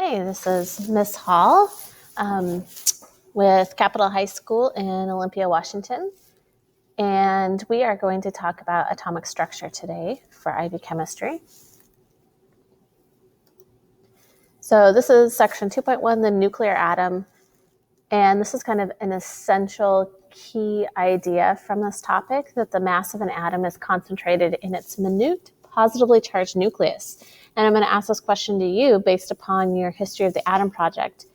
Hey, this is Miss Hall with Capitol High School in Olympia, Washington. And we are going to talk about atomic structure today for IB Chemistry. So this is section 2.1, the nuclear atom. And this is kind of an essential key idea from this topic, that the mass of an atom is concentrated in its minute, positively charged nucleus. And I'm going to ask this question to you based upon your history of the atom project.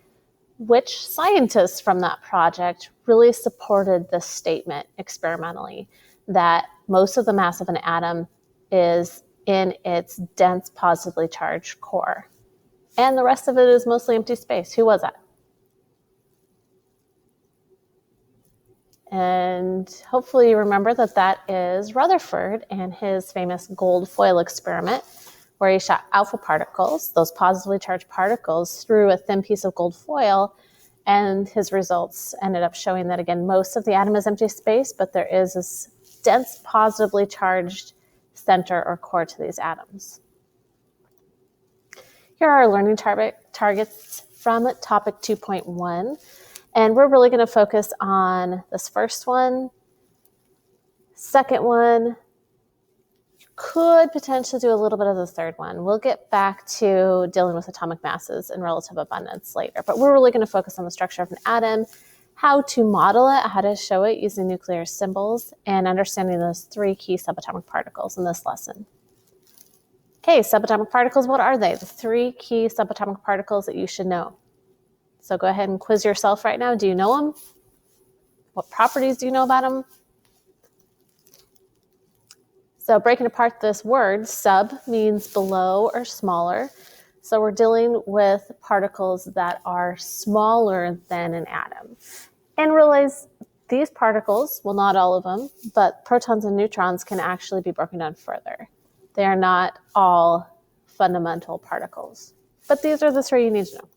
Which scientists from that project really supported this statement experimentally, that most of the mass of an atom is in its dense, positively charged core, and the rest of it is mostly empty space? Who was that? And hopefully you remember that that is Rutherford and his famous gold foil experiment, where he shot alpha particles, those positively charged particles, through a thin piece of gold foil. And his results ended up showing that, again, most of the atom is empty space, but there is this dense, positively charged center or core to these atoms. Here are our learning targets from topic 2.1. And we're really going to focus on this first one, second one, could potentially do a little bit of the third one. We'll get back to dealing with atomic masses and relative abundance later, but we're really going to focus on the structure of an atom, how to model it, how to show it using nuclear symbols, and understanding those three key subatomic particles in this lesson. Okay, subatomic particles, what are they? The three key subatomic particles that you should know. So go ahead and quiz yourself right now. Do you know them? What properties do you know about them? So breaking apart this word, sub means below or smaller. So we're dealing with particles that are smaller than an atom. And realize these particles, well, not all of them, but protons and neutrons can actually be broken down further. They are not all fundamental particles. But these are the three you need to know.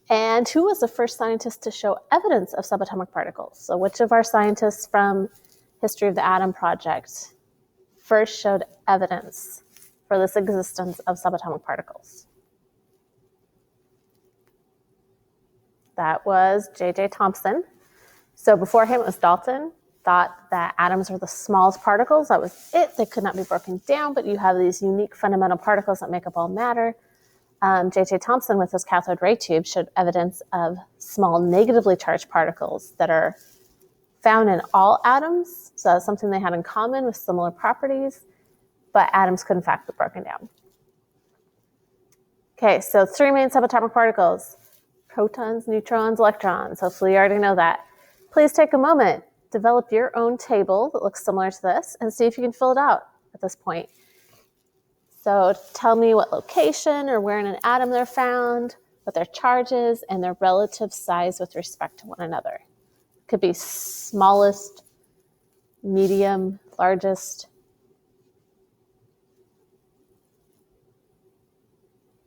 And who was the first scientist to show evidence of subatomic particles? So which of our scientists from History of the Atom Project first showed evidence for this existence of subatomic particles? That was J.J. Thomson. So before him, it was Dalton, thought that atoms were the smallest particles. That was it. They could not be broken down, but you have these unique fundamental particles that make up all matter. J.J. Thomson, with his cathode ray tube, showed evidence of small negatively charged particles that are found in all atoms. So that's something they had in common with similar properties, but atoms could in fact be broken down. Okay, so three main subatomic particles: protons, neutrons, electrons. Hopefully you already know that. Please take a moment, develop your own table that looks similar to this, and see if you can fill it out at this point. So tell me what location or where in an atom they're found, what their charge is, and their relative size with respect to one another. Could be smallest, medium, largest.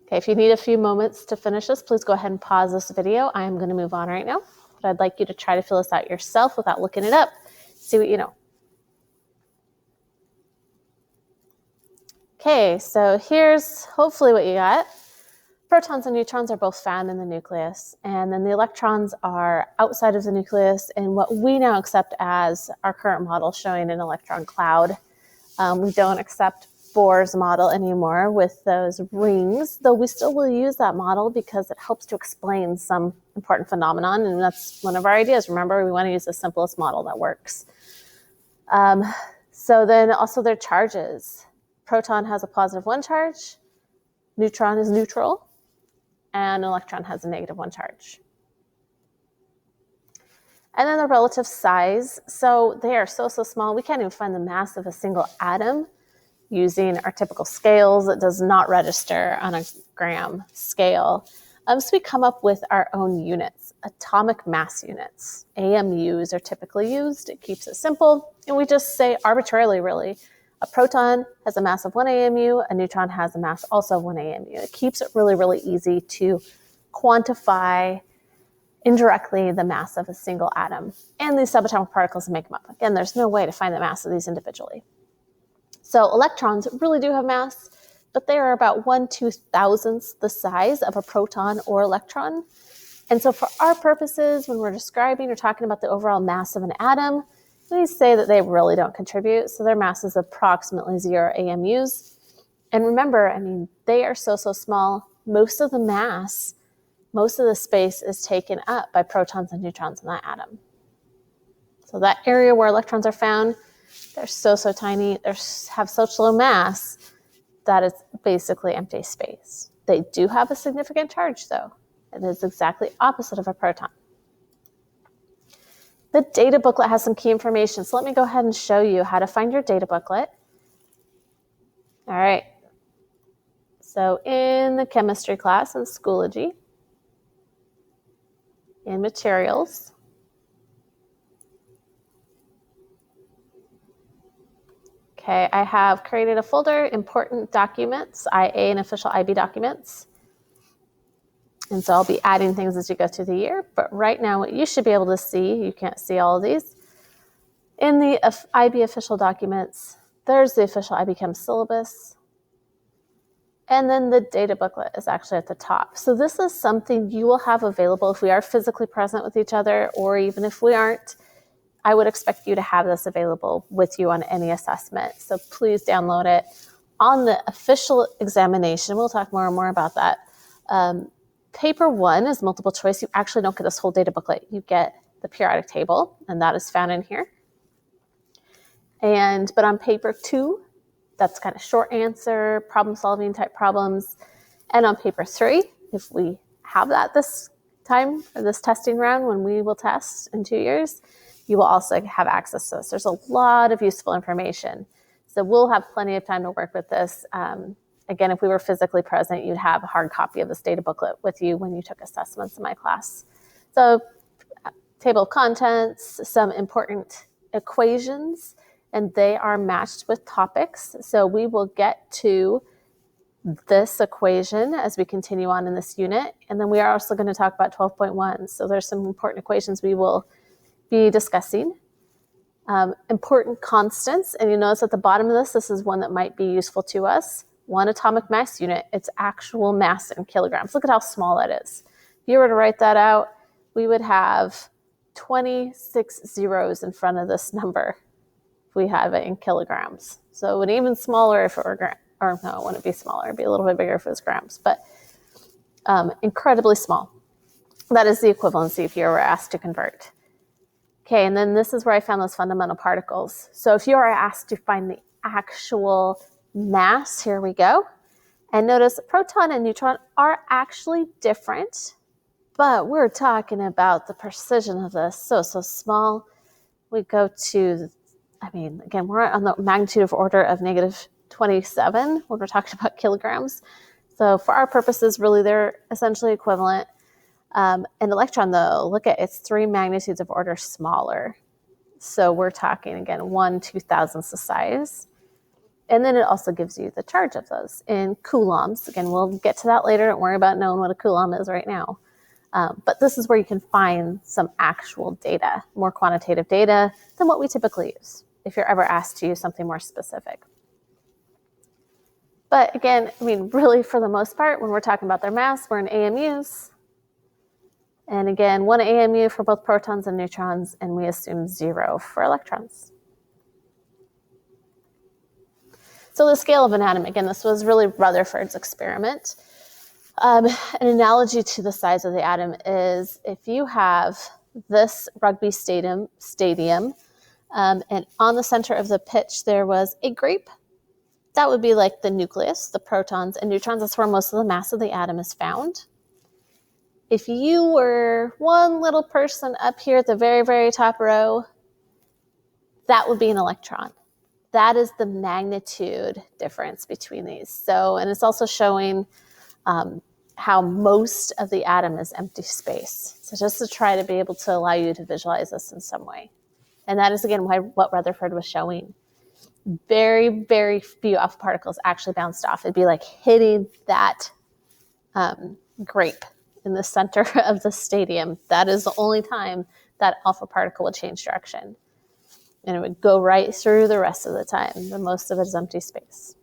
Okay, if you need a few moments to finish this, please go ahead and pause this video. I am going to move on right now, but I'd like you to try to fill this out yourself without looking it up. See what you know. Okay, so here's hopefully what you got. Protons and neutrons are both found in the nucleus, and then the electrons are outside of the nucleus in what we now accept as our current model, showing an electron cloud. We don't accept Bohr's model anymore with those rings, though we still will use that model because it helps to explain some important phenomenon, and that's one of our ideas. Remember, we want to use the simplest model that works. So then also their charges. Proton has a positive 1 charge, neutron is neutral, and an electron has a negative 1 charge. And then the relative size. So they are so small, we can't even find the mass of a single atom using our typical scales. It does not register on a gram scale. So we come up with our own units, atomic mass units. AMUs are typically used. It keeps it simple. And we just say arbitrarily, really, a proton has a mass of 1 AMU, a neutron has a mass also of 1 AMU. It keeps it really, really easy to quantify indirectly the mass of a single atom and these subatomic particles make them up. Again, there's no way to find the mass of these individually. So electrons really do have mass. but they are about 1/2000th the size of a proton or electron. And so for our purposes, when we're describing or talking about the overall mass of an atom, we say that they really don't contribute. So their mass is approximately 0 AMUs. And remember, I mean, they are so small. Most of the mass, most of the space is taken up by protons and neutrons in that atom. So that area where electrons are found, they're so tiny, they have such low mass that it's basically empty space. They do have a significant charge, though. It is exactly opposite of a proton. The data booklet has some key information, so let me go ahead and show you how to find your data booklet. All right. So in the chemistry class in Schoology, in materials, okay, I have created a folder, important documents, IA and official IB documents. And so I'll be adding things as you go through the year. But right now, what you should be able to see, you can't see all of these, in the IB official documents, there's the official IB Chem syllabus. And then the data booklet is actually at the top. So this is something you will have available if we are physically present with each other, or even if we aren't. I would expect you to have this available with you on any assessment. So please download it. On the official examination, we'll talk more and more about that. Paper 1 is multiple choice. You actually don't get this whole data booklet. You get the periodic table, and that is found in here. But on paper 2, that's kind of short answer, problem solving type problems. And on paper 3, if we have that this time for this testing round when we will test in 2 years, you will also have access to this. There's a lot of useful information. So we'll have plenty of time to work with this. Again, if we were physically present, you'd have a hard copy of this data booklet with you when you took assessments in my class. So table of contents, some important equations, and they are matched with topics. So we will get to this equation as we continue on in this unit. And then we are also going to talk about 12.1. So there's some important equations we will be discussing. Important constants, and you notice at the bottom of this is one that might be useful to us. 1 atomic mass unit, its actual mass in kilograms. Look at how small it is. If you were to write that out, we would have 26 zeros in front of this number if we have it in kilograms. So it would be even smaller if it were or no, it wouldn't be smaller. It'd be a little bit bigger if it was grams, but incredibly small. That is the equivalency if you were asked to convert. Okay, and then this is where I found those fundamental particles. So if you are asked to find the actual mass, here we go. And notice proton and neutron are actually different, but we're talking about the precision of this, so small. We go to, again, we're on the magnitude of order of -27 when we're talking about kilograms. So for our purposes, really, they're essentially equivalent. An electron, though, look at it's 3 magnitudes of order smaller. So we're talking, again, 1/2000th the size. And then it also gives you the charge of those in coulombs. Again, we'll get to that later. Don't worry about knowing what a coulomb is right now. But this is where you can find some actual data, more quantitative data than what we typically use if you're ever asked to use something more specific. But again, really for the most part, when we're talking about their mass, we're in AMUs. And again, 1 AMU for both protons and neutrons, and we assume 0 for electrons. So the scale of an atom, again, this was really Rutherford's experiment. An analogy to the size of the atom is if you have this rugby stadium, and on the center of the pitch there was a grape, that would be like the nucleus, the protons and neutrons. That's where most of the mass of the atom is found. If you were one little person up here at the very, very top row, that would be an electron. That is the magnitude difference between these. So, and it's also showing how most of the atom is empty space. So just to try to be able to allow you to visualize this in some way. And that is, again, what Rutherford was showing. Very, very few alpha particles actually bounced off. It'd be like hitting that grape in the center of the stadium. That is the only time that alpha particle would change direction. And it would go right through the rest of the time. The most of it is empty space.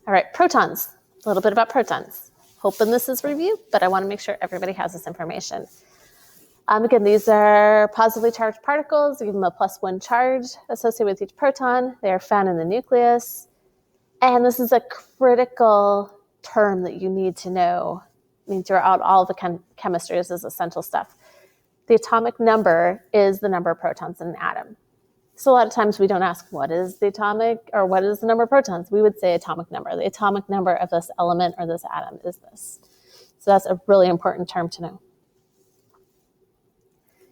All right, protons. A little bit about protons. Hoping this is review, but I want to make sure everybody has this information. Again, these are positively charged particles. Give them a +1 charge associated with each proton. They are found in the nucleus. And this is a critical term that you need to know. I mean, throughout all the chemistry, this is essential stuff. The atomic number is the number of protons in an atom. So a lot of times we don't ask what is the atomic or what is the number of protons. We would say atomic number. The atomic number of this element or this atom is this. So that's a really important term to know.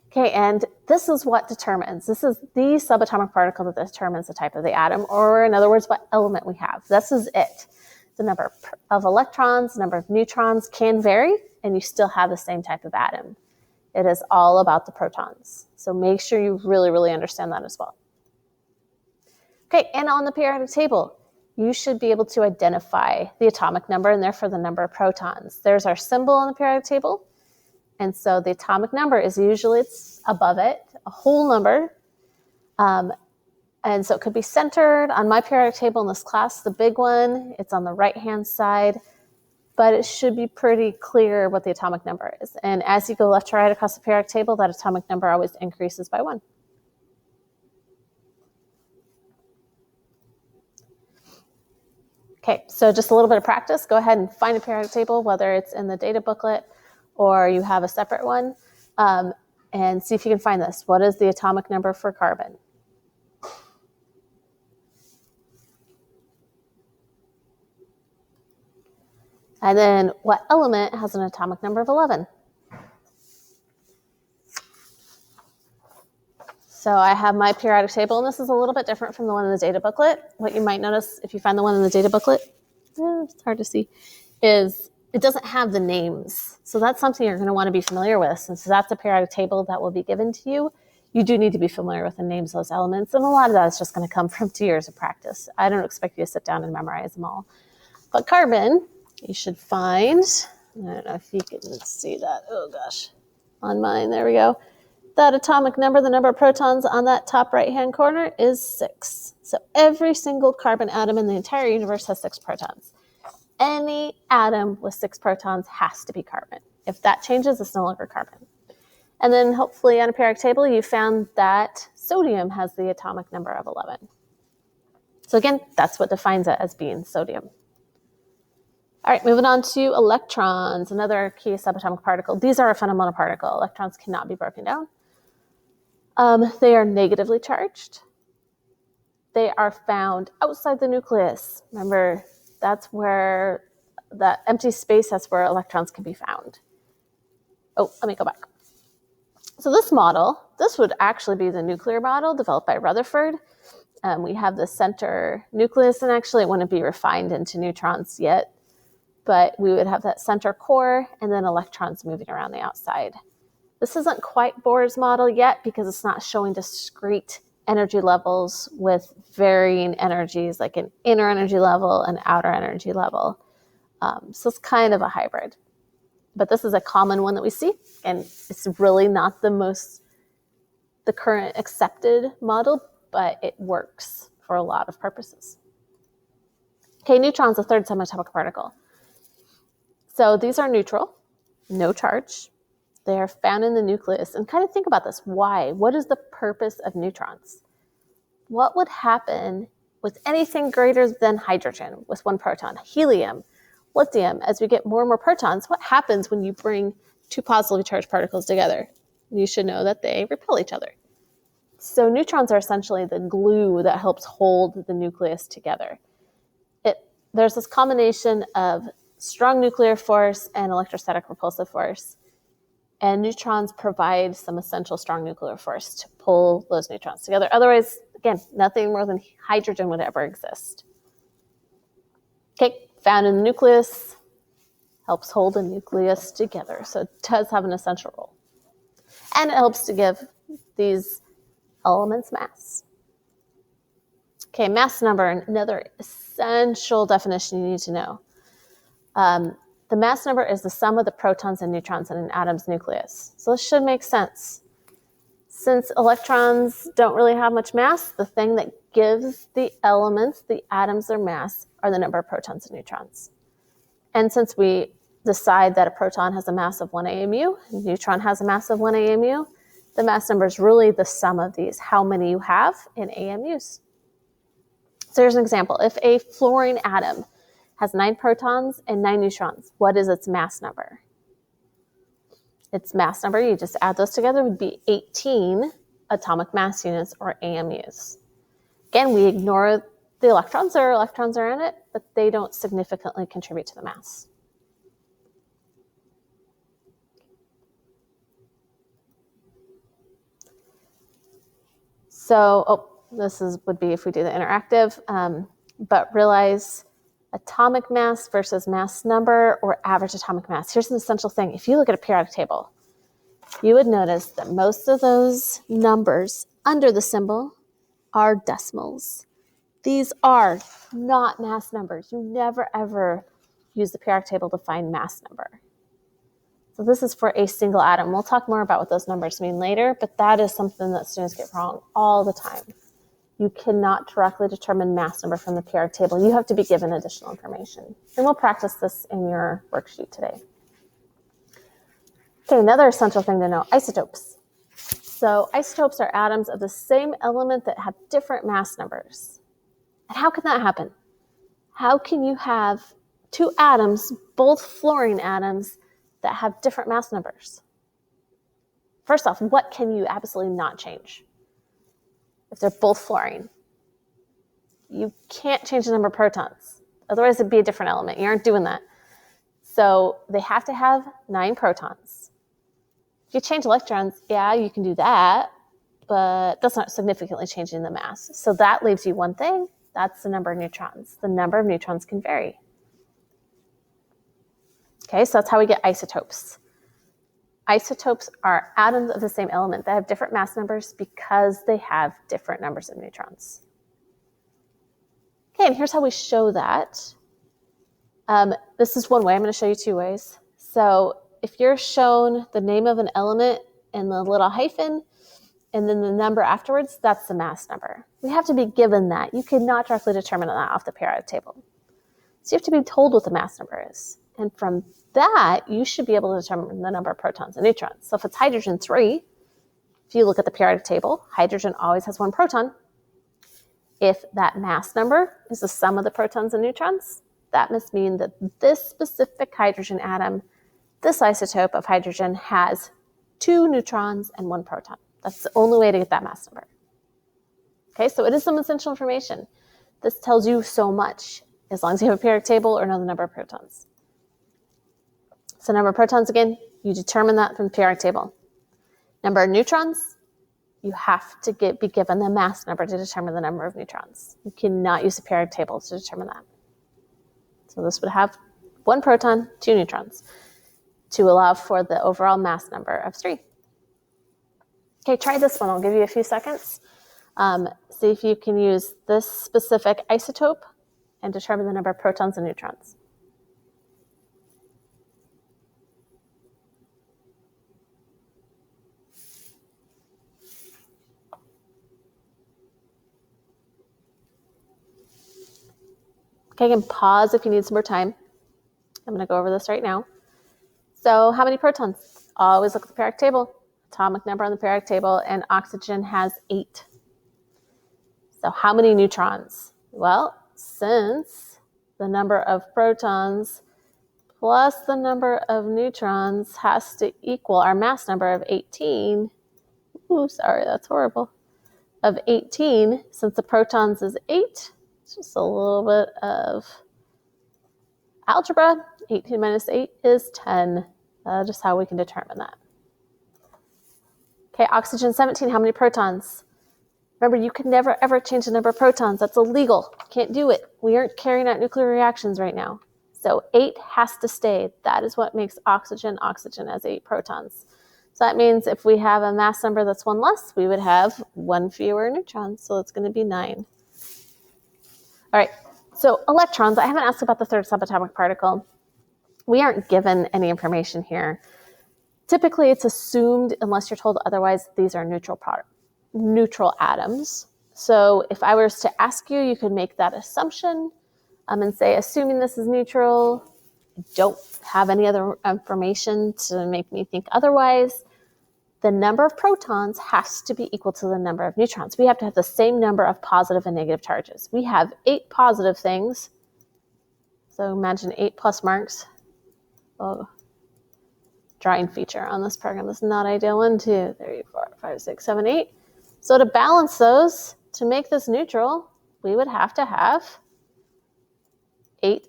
Okay, and this is what determines. This is the subatomic particle that determines the type of the atom, or in other words, what element we have. This is it. The number of electrons, the number of neutrons can vary, and you still have the same type of atom. It is all about the protons. So make sure you really, really understand that as well. Okay, and on the periodic table, you should be able to identify the atomic number and therefore the number of protons. There's our symbol on the periodic table. And so the atomic number is usually, it's above it, a whole number. And so it could be centered on my periodic table in this class, the big one. It's on the right-hand side, but it should be pretty clear what the atomic number is. And as you go left to right across the periodic table, that atomic number always increases by 1. Okay, so just a little bit of practice. Go ahead and find a periodic table, whether it's in the data booklet or you have a separate one, and see if you can find this. What is the atomic number for carbon? And then what element has an atomic number of 11? So I have my periodic table, and this is a little bit different from the one in the data booklet. What you might notice if you find the one in the data booklet, it's hard to see, is it doesn't have the names. So that's something you're going to want to be familiar with. Since that's a periodic table that will be given to you, you do need to be familiar with the names of those elements. And a lot of that is just going to come from 2 years of practice. I don't expect you to sit down and memorize them all. But carbon, you should find, I don't know if you can see that. Oh gosh, on mine, there we go. That atomic number, the number of protons on that top right-hand corner is 6. So every single carbon atom in the entire universe has 6 protons. Any atom with 6 protons has to be carbon. If that changes, it's no longer carbon. And then hopefully on a periodic table, you found that sodium has the atomic number of 11. So again, that's what defines it as being sodium. All right, moving on to electrons, another key subatomic particle. These are a fundamental particle. Electrons cannot be broken down. They are negatively charged. They are found outside the nucleus. Remember, that's where that empty space, that's where electrons can be found. Oh, let me go back. So this model, this would actually be the nuclear model developed by Rutherford. We have the center nucleus, and actually it wouldn't be refined into neutrons yet, but we would have that center core and then electrons moving around the outside. This isn't quite Bohr's model yet because it's not showing discrete energy levels with varying energies, like an inner energy level and outer energy level. So it's kind of a hybrid. But this is a common one that we see, and it's really not the current accepted model, but it works for a lot of purposes. Okay, neutrons, the third subatomic particle. So these are neutral, no charge. They are found in the nucleus. And kind of think about this. Why? What is the purpose of neutrons? What would happen with anything greater than hydrogen with 1 proton? Helium, lithium, as we get more and more protons, what happens when you bring 2 positively charged particles together? You should know that they repel each other. So neutrons are essentially the glue that helps hold the nucleus together. There's this combination of strong nuclear force and electrostatic repulsive force. And neutrons provide some essential strong nuclear force to pull those neutrons together. Otherwise, again, nothing more than hydrogen would ever exist. Okay, found in the nucleus, helps hold the nucleus together. So it does have an essential role. And it helps to give these elements mass. Okay, mass number, another essential definition you need to know. The mass number is the sum of the protons and neutrons in an atom's nucleus. So this should make sense. Since electrons don't really have much mass, the thing that gives the elements, the atoms, their mass are the number of protons and neutrons. And since we decide that a proton has a mass of 1 AMU, a neutron has a mass of 1 AMU, the mass number is really the sum of these, how many you have in AMUs. So here's an example. If a fluorine atom has 9 protons and 9 neutrons, what is its mass number? Its mass number, you just add those together, would be 18 atomic mass units, or AMUs. Again, we ignore the electrons. There are electrons are in it, but they don't significantly contribute to the mass. So, would be if we do the interactive, but realize atomic mass versus mass number or average atomic mass. Here's an essential thing. If you look at a periodic table, you would notice that most of those numbers under the symbol are decimals. These are not mass numbers. You never ever use the periodic table to find mass number. So this is for a single atom. We'll talk more about what those numbers mean later, but that is something that students get wrong all the time. You cannot directly determine mass number from the periodic table. You have to be given additional information. And we'll practice this in your worksheet today. Okay, another essential thing to know, isotopes. So isotopes are atoms of the same element that have different mass numbers. And how can that happen? How can you have 2 atoms, both fluorine atoms, that have different mass numbers? First off, what can you absolutely not change? If they're both fluorine, you can't change the number of protons. Otherwise, it'd be a different element. You aren't doing that. So they have to have 9 protons. If you change electrons, yeah, you can do that, but that's not significantly changing the mass. So that leaves you one thing. That's the number of neutrons. The number of neutrons can vary. Okay, so that's how we get isotopes. Isotopes are atoms of the same element that have different mass numbers because they have different numbers of neutrons. Okay, and here's how we show that. This is one way. I'm going to show you 2 ways. So if you're shown the name of an element and the little hyphen, and then the number afterwards, that's the mass number. We have to be given that. You cannot directly determine that off the periodic table. So you have to be told what the mass number is. And from that, you should be able to determine the number of protons and neutrons. So if it's hydrogen 3, if you look at the periodic table, hydrogen always has 1 proton. If that mass number is the sum of the protons and neutrons, that must mean that this specific hydrogen atom, this isotope of hydrogen, has 2 neutrons and 1 proton. That's the only way to get that mass number. Okay, so it is some essential information. This tells you so much, as long as you have a periodic table or know the number of protons. So number of protons, again, you determine that from the periodic table. Number of neutrons, you have to be given the mass number to determine the number of neutrons. You cannot use the periodic table to determine that. So this would have 1 proton, 2 neutrons, to allow for the overall mass number of 3. Okay, try this one. I'll give you a few seconds. See if you can use this specific isotope and determine the number of protons and neutrons. Okay, you can pause if you need some more time. I'm going to go over this right now. So how many protons? Always look at the periodic table. Atomic number on the periodic table, and oxygen has 8. So how many neutrons? Well, since the number of protons plus the number of neutrons has to equal our mass number of 18. Ooh, sorry, that's horrible. Of 18, since the protons is 8, just a little bit of algebra. 18 minus 8 is 10. Just how we can determine that. Okay, oxygen 17, how many protons? Remember, you can never ever change the number of protons. That's illegal. Can't do it. We aren't carrying out nuclear reactions right now. So 8 has to stay. That is what makes oxygen oxygen, as 8 protons. So that means if we have a mass number that's 1 less, we would have 1 fewer neutrons. So it's going to be 9. All right, so electrons. I haven't asked about the third subatomic particle. We aren't given any information here. Typically, it's assumed, unless you're told otherwise, these are neutral atoms. So if I was to ask you, you could make that assumption. And say, assuming this is neutral, I don't have any other information to make me think otherwise, the number of protons has to be equal to the number of neutrons. We have to have the same number of positive and negative charges. We have 8 positive things. So imagine 8 plus marks. Oh, drawing feature on this program is not ideal. 1, 2, 3, 4, 5, 6, 7, 8. So to balance those, to make this neutral, we would have to have 8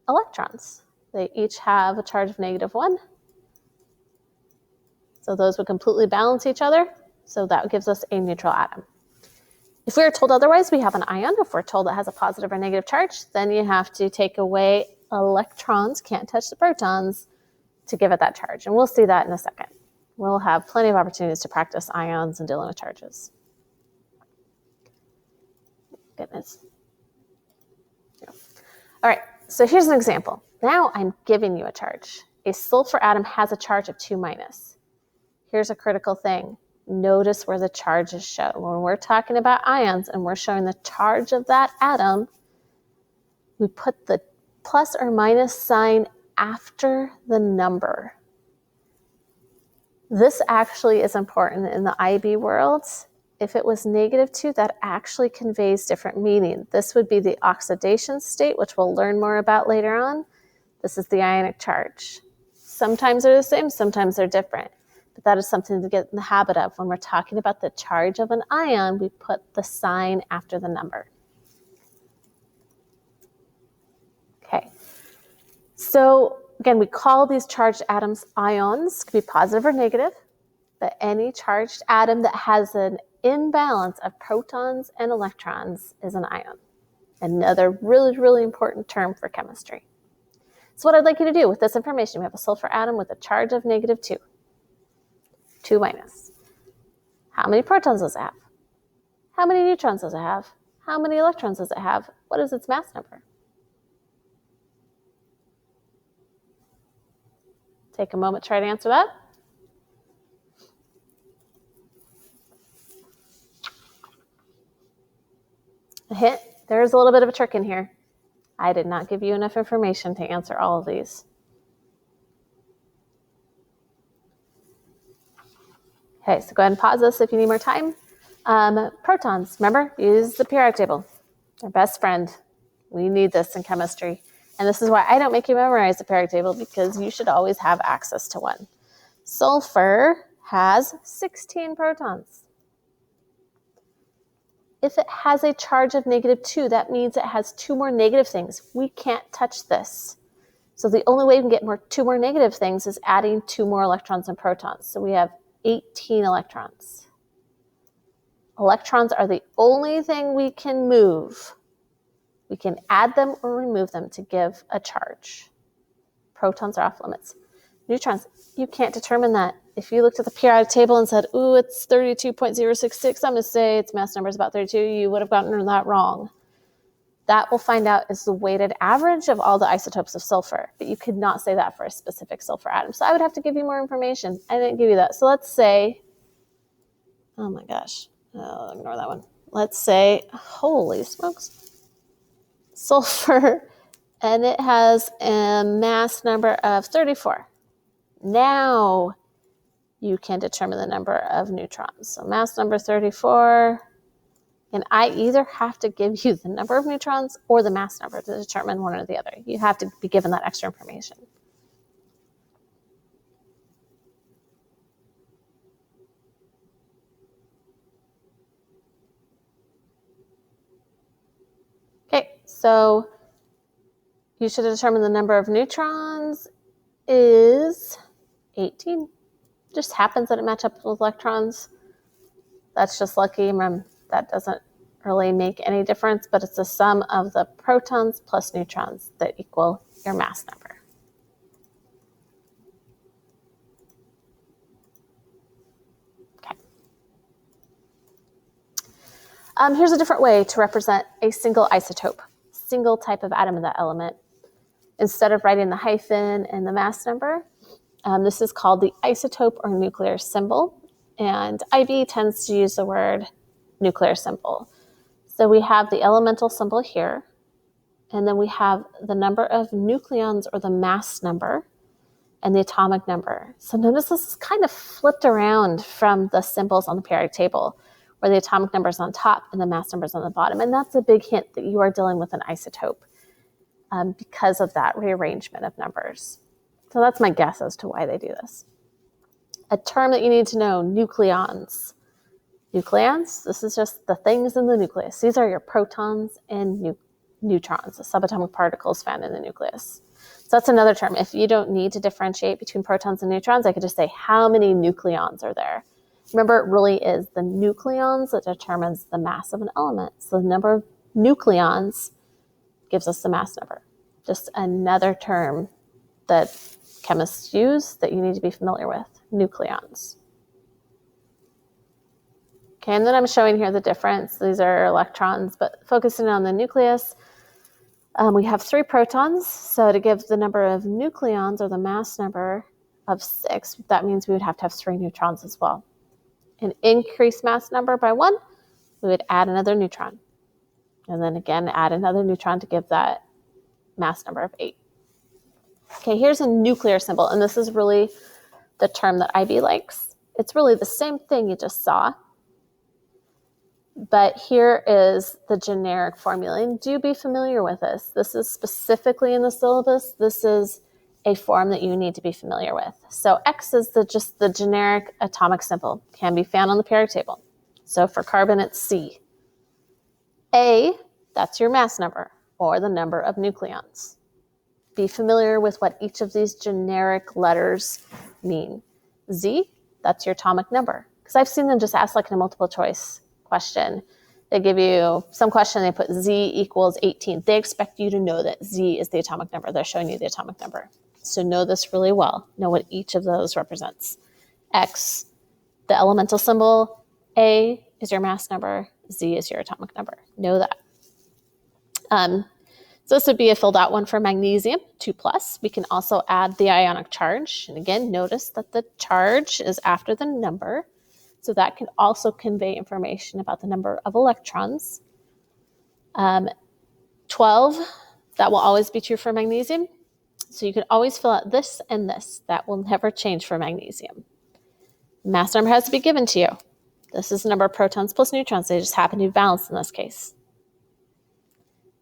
electrons. They each have a charge of -1. So those would completely balance each other. So that gives us a neutral atom. If we are told otherwise, we have an ion. If we're told it has a positive or negative charge, then you have to take away electrons, can't touch the protons, to give it that charge. And we'll see that in a second. We'll have plenty of opportunities to practice ions and dealing with charges. Goodness. Yeah. All right, so here's an example. Now I'm giving you a charge. A sulfur atom has a charge of 2-. Here's a critical thing. Notice where the charge is shown. When we're talking about ions and we're showing the charge of that atom, we put the plus or minus sign after the number. This actually is important in the IB world. If it was -2, that actually conveys different meaning. This would be the oxidation state, which we'll learn more about later on. This is the ionic charge. Sometimes they're the same, sometimes they're different. But that is something to get in the habit of. When we're talking about the charge of an ion, we put the sign after the number. Okay. So again, we call these charged atoms ions. It could be positive or negative. But any charged atom that has an imbalance of protons and electrons is an ion. Another really, really important term for chemistry. So what I'd like you to do with this information, we have a sulfur atom with a charge of -2. 2-. How many protons does it have? How many neutrons does it have? How many electrons does it have? What is its mass number? Take a moment to try to answer that. A hint, there's a little bit of a trick in here. I did not give you enough information to answer all of these. Okay, so go ahead and pause this if you need more time. Protons, remember, use the periodic table. Our best friend. We need this in chemistry. And this is why I don't make you memorize the periodic table, because you should always have access to one. Sulfur has 16 protons. If it has a charge of -2, that means it has 2 more negative things. We can't touch this. So the only way we can get 2 more negative things is adding 2 more electrons and protons. So we have 18 electrons. Electrons are the only thing we can move. We can add them or remove them to give a charge. Protons are off limits. Neutrons, you can't determine that. If you looked at the periodic table and said, ooh, it's 32.066, I'm going to say its mass number is about 32, you would have gotten that wrong. That we'll find out is the weighted average of all the isotopes of sulfur, but you could not say that for a specific sulfur atom. So I would have to give you more information. I didn't give you that. So let's say, oh my gosh, ignore that one. Let's say, holy smokes, sulfur, and it has a mass number of 34. Now you can determine the number of neutrons. So mass number 34, and I either have to give you the number of neutrons or the mass number to determine one or the other. You have to be given that extra information. Okay, so you should determine the number of neutrons is 18. Just happens that it matches up with electrons. That's just lucky. Remember, that doesn't really make any difference, but it's the sum of the protons plus neutrons that equal your mass number. Okay. Here's a different way to represent a single isotope, single type of atom of that element. Instead of writing the hyphen and the mass number, this is called the isotope or nuclear symbol, and IB tends to use the word nuclear symbol. So we have the elemental symbol here, And then we have the number of nucleons, or the mass number, and the atomic number. So notice this is kind of flipped around from the symbols on the periodic table, where the atomic number is on top and the mass number is on the bottom. And that's a big hint that you are dealing with an isotope because of that rearrangement of numbers. So that's my guess as to why they do this. A term that you need to know, nucleons. Nucleons, this is just the things in the nucleus. These are your protons and neutrons, the subatomic particles found in the nucleus. So that's another term. If you don't need to differentiate between protons and neutrons, I could just say, how many nucleons are there? Remember, it really is the nucleons that determines the mass of an element. So the number of nucleons gives us the mass number. Just another term that chemists use that you need to be familiar with, nucleons. Okay, and then I'm showing here the difference. These are electrons, but focusing on the nucleus, we have 3 protons. So to give the number of nucleons, or the mass number of 6, that means we would have to have 3 neutrons as well. An increased mass number by 1, we would add another neutron. And then again, add another neutron to give that mass number of 8. Okay, here's a nuclear symbol, and this is really the term that IB likes. It's really the same thing you just saw, but here is the generic formula, and do be familiar with this. This is specifically in the syllabus. This is a form that you need to be familiar with. So X is just the generic atomic symbol, can be found on the periodic table. So for carbon, it's C. A, that's your mass number, or the number of nucleons. Be familiar with what each of these generic letters mean. Z, that's your atomic number. Because I've seen them just ask like in a multiple choice question. They give you some question, they put Z equals 18. They expect you to know that Z is the atomic number. They're showing you the atomic number. So know this really well. Know what each of those represents. X, the elemental symbol. A is your mass number. Z is your atomic number. Know that. So this would be a filled out one for magnesium, 2+. We can also add the ionic charge. And again, notice that the charge is after the number. So that can also convey information about the number of electrons. 12, that will always be true for magnesium. So you can always fill out this and this. That will never change for magnesium. Mass number has to be given to you. This is the number of protons plus neutrons. They just happen to be balanced in this case.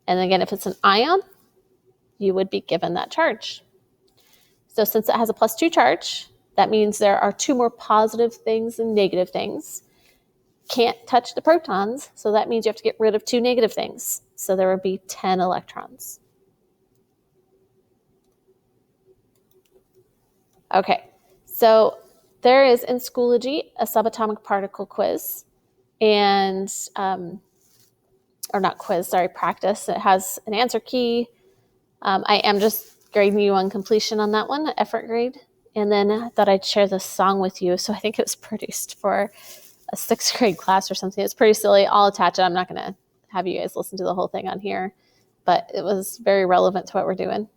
And again, if it's an ion, you would be given that charge. So since it has a +2 charge, that means there are 2 more positive things and negative things. Can't touch the protons, so that means you have to get rid of 2 negative things. So there would be 10 electrons. Okay, so there is in Schoology a subatomic particle quiz, and practice. It has an answer key. I am just grading you on completion on that one, effort grade. And then I thought I'd share this song with you. So I think it was produced for a 6th grade class or something. It's pretty silly. I'll attach it. I'm not going to have you guys listen to the whole thing on here, but it was very relevant to what we're doing.